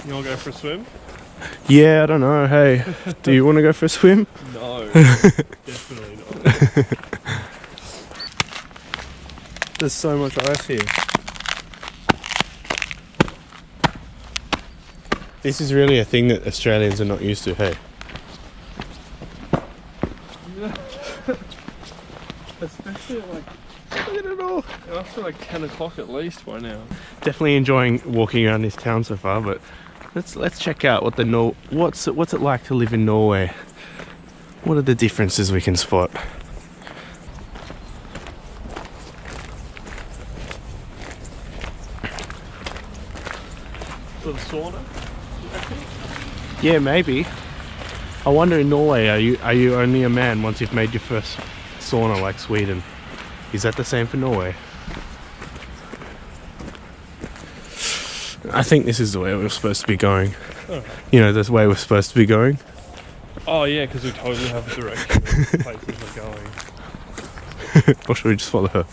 You wanna go for a swim? Yeah, I don't know. Hey, do you want to go for a swim? No, definitely not. There's so much ice here. This is really a thing that Australians are not used to, hey? Especially like, look at it all. After like 10 o'clock at least by now. Definitely enjoying walking around this town so far, but let's check out what what's it like to live in Norway. What are the differences we can spot? Little sauna. Yeah, maybe. I wonder in Norway, are you only a man once you've made your first sauna like Sweden? Is that the same for Norway? I think this is the way we're supposed to be going. Oh. You know, this way we're supposed to be going. Oh yeah, because we totally have a direction where places are going. Or should we just follow her?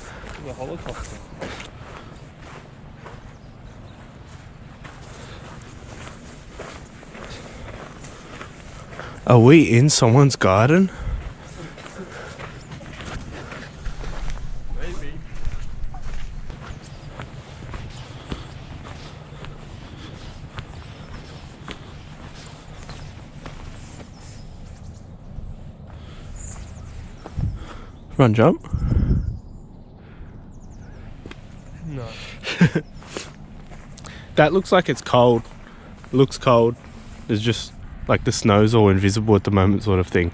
The helicopter. Are we in someone's garden? Maybe. Run, jump. No. That looks like it's cold. Looks cold. There's just like the snow's all invisible at the moment sort of thing.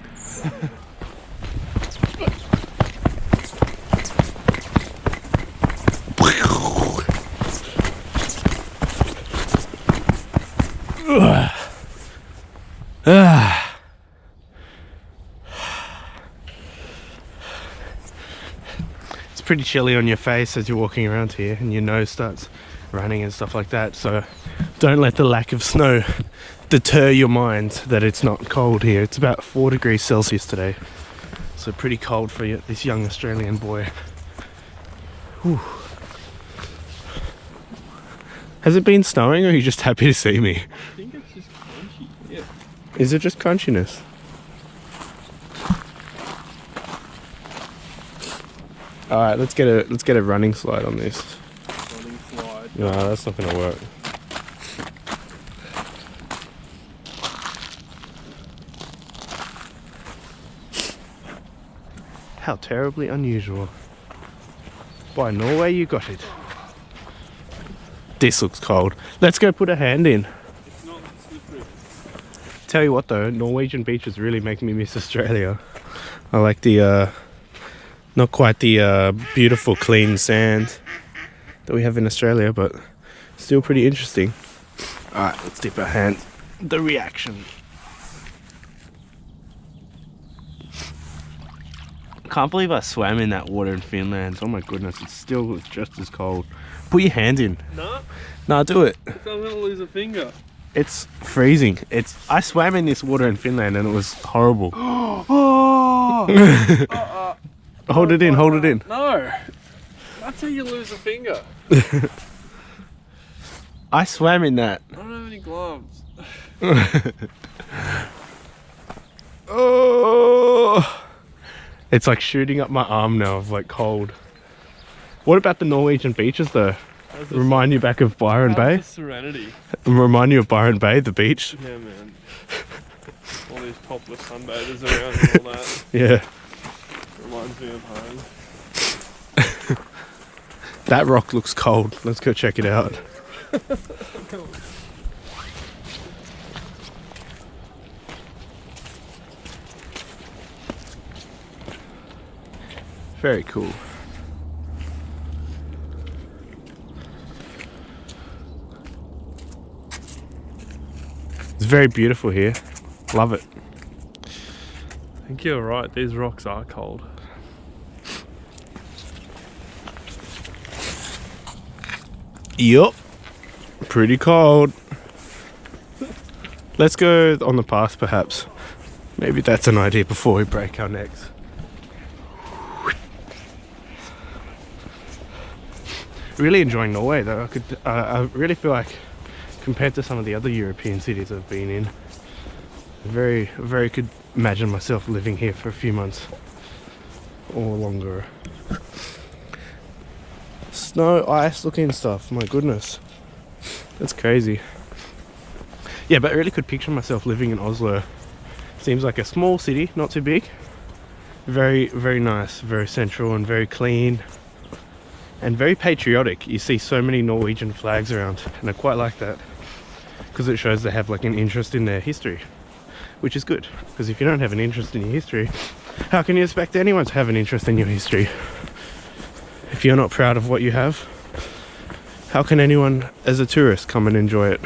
It's pretty chilly on your face as you're walking around here and your nose starts running and stuff like that, so don't let the lack of snow deter your mind that it's not cold here. It's about 4 degrees Celsius today, so pretty cold for this young Australian boy. Whew. Has it been snowing or are you just happy to see me? I think it's just crunchy. Yeah. Is it just crunchiness? Alright, let's get a running slide on this. Running slide. No, that's not gonna work. How terribly unusual. By Norway, you got it. This looks cold. Let's go put a hand in. It's not slippery. Tell you what though, Norwegian beaches really make me miss Australia. I like the, not quite the beautiful clean sand that we have in Australia, but still pretty interesting. Alright, let's dip our hand. The reaction. Can't believe I swam in that water in Finland. Oh my goodness, it's still just as cold. Put your hand in. No? No, do it. I'm gonna lose a finger. It's freezing. I swam in this water in Finland and it was horrible. Hold it in, hold it in. No! That's how you lose a finger. I swam in that. I don't have any gloves. Oh! It's like shooting up my arm now of like cold. What about the Norwegian beaches though? Remind you back of Byron Bay? Serenity. Remind you of Byron Bay, the beach? Yeah, man. All these topless sunbathers around and all that. Yeah. Reminds me of home. That rock looks cold. Let's go check it out. Very cool. It's very beautiful here. Love it. I think you're right, these rocks are cold. Yup. Pretty cold. Let's go on the path perhaps. Maybe that's an idea before we break our necks. Really enjoying Norway though. I really feel like compared to some of the other European cities I've been in. Very could imagine myself living here for a few months or longer. Snow, ice looking stuff, my goodness. That's crazy. Yeah, but I really could picture myself living in Oslo. Seems like a small city, not too big. Very nice, very central and very clean. And very patriotic. You see so many Norwegian flags around, and I quite like that. Because it shows they have like an interest in their history. Which is good, because if you don't have an interest in your history, how can you expect anyone to have an interest in your history? If you're not proud of what you have, how can anyone as a tourist come and enjoy it?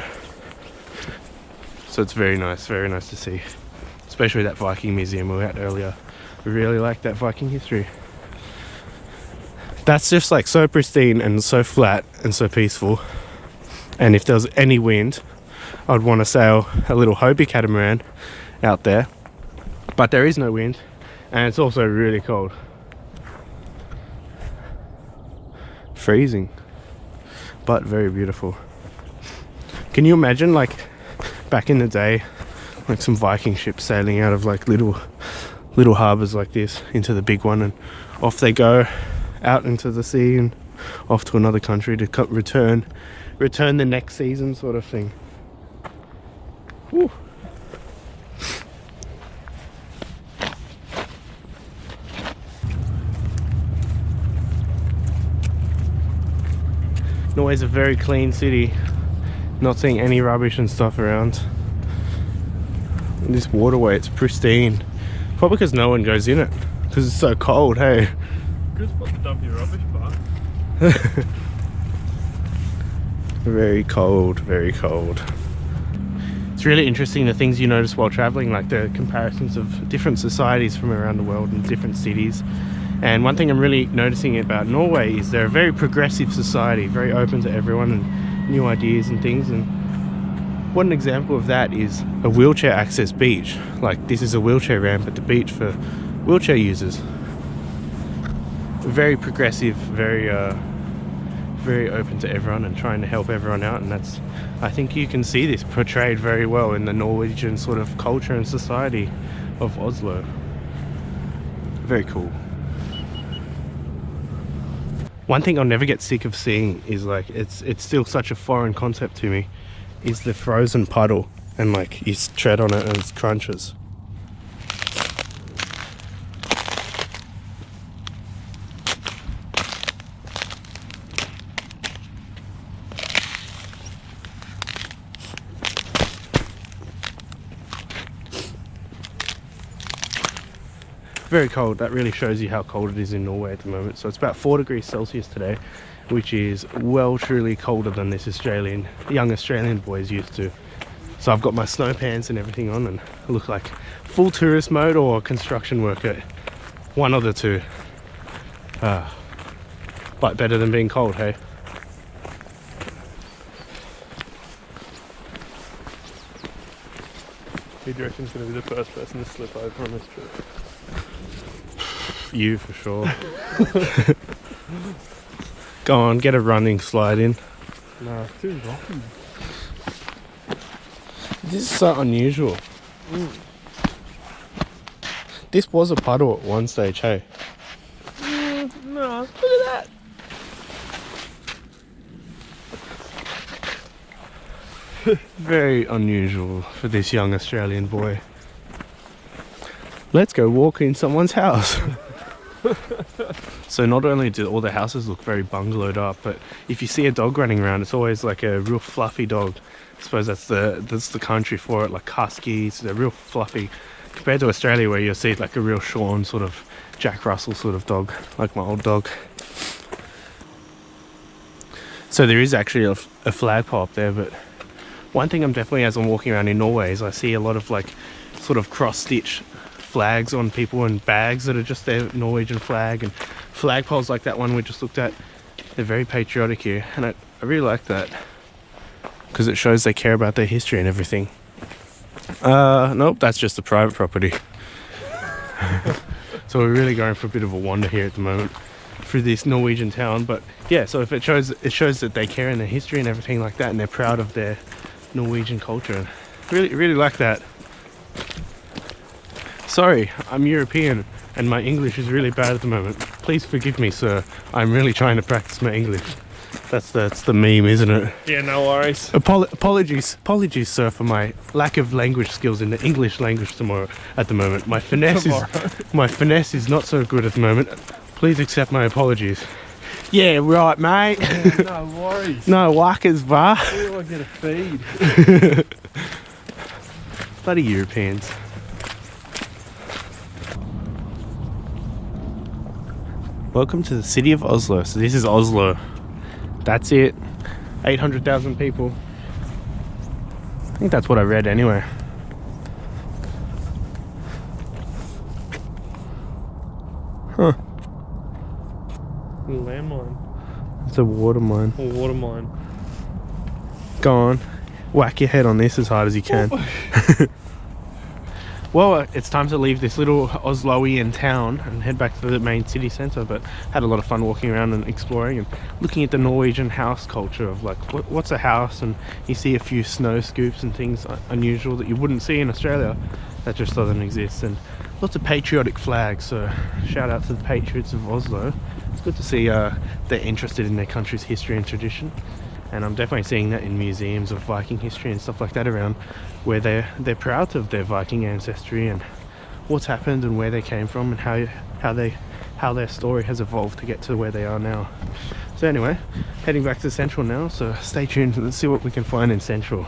So it's very nice to see. Especially that Viking museum we were at earlier. We really like that Viking history. That's just like so pristine and so flat and so peaceful. And if there was any wind, I'd want to sail a little Hobie catamaran out there, but there is no wind, and it's also really cold. Freezing, but very beautiful. Can you imagine, like, back in the day, like some Viking ships sailing out of like little harbors like this into the big one, and off they go out into the sea and off to another country to return the next season, sort of thing. Whew. Norway's a very clean city. Not seeing any rubbish and stuff around. And this waterway, it's pristine. Probably because no one goes in it, because it's so cold, hey? Good spot to dump your rubbish, but very cold, very cold. It's really interesting the things you notice while traveling, like the comparisons of different societies from around the world and different cities. And one thing I'm really noticing about Norway is they're a very progressive society, very open to everyone and new ideas and things. And one example of that is a wheelchair access beach. Like, this is a wheelchair ramp at the beach for wheelchair users. Very progressive, very open to everyone and trying to help everyone out, and that's, I think you can see this portrayed very well in the Norwegian sort of culture and society of Oslo. Very cool. One thing I'll never get sick of seeing is, like, it's still such a foreign concept to me, is the frozen puddle, and like you tread on it and it crunches. Very cold. That really shows you how cold it is in Norway at the moment. So it's about 4 degrees Celsius today, which is well truly colder than this young Australian boy is used to. So I've got my snow pants and everything on, and I look like full tourist mode or construction worker, one of the two. But better than being cold, hey? who do you reckon's going to be the first person to slip over on this trip? You, for sure. Go on, get a running slide in. No, it's too rocky. This is so unusual. This was a puddle at one stage, hey? No, look at that. Very unusual for this young Australian boy. Let's go walk in someone's house. So not only do all the houses look very bungalowed up, but if you see a dog running around, it's always like a real fluffy dog. I suppose that's the country for it, like huskies. They're real fluffy compared to Australia, where you'll see like a real Sean sort of Jack Russell sort of dog, like my old dog. So there is actually a flagpole up there, but one thing I'm definitely, as I'm walking around in Norway, is I see a lot of like sort of cross-stitch flags on people and bags that are just their Norwegian flag, and flagpoles like that one we just looked at. They're very patriotic here, and I really like that because it shows they care about their history and everything. Nope, that's just a private property. So we're really going for a bit of a wander here at the moment through this Norwegian town. But yeah, so if it shows that they care in their history and everything like that, and they're proud of their Norwegian culture. Really like that. Sorry, I'm European and my English is really bad at the moment. Please forgive me, sir. I'm really trying to practice my English. That's the meme, isn't it? Yeah, no worries. Apologies, sir, for my lack of language skills in the English language at the moment. My finesse is not so good at the moment. Please accept my apologies. Yeah, right, mate. Yeah, no worries. No workers, bar. Where do I get a feed? Bloody Europeans. Welcome to the city of Oslo. So this is Oslo. That's it. 800,000 people. I think that's what I read anyway. Huh. Landmine. It's a water mine. Or water mine. Go on. Whack your head on this as hard as you can. Well, it's time to leave this little Osloian town and head back to the main city centre, but had a lot of fun walking around and exploring and looking at the Norwegian house culture of like what's a house, and you see a few snow scoops and things unusual that you wouldn't see in Australia that just doesn't exist, and lots of patriotic flags. So shout out to the patriots of Oslo. It's good to see they're interested in their country's history and tradition. And I'm definitely seeing that in museums of Viking history and stuff like that around, where they're proud of their Viking ancestry and what's happened and where they came from and how their story has evolved to get to where they are now. So anyway, heading back to Central now, so stay tuned and let's see what we can find in Central.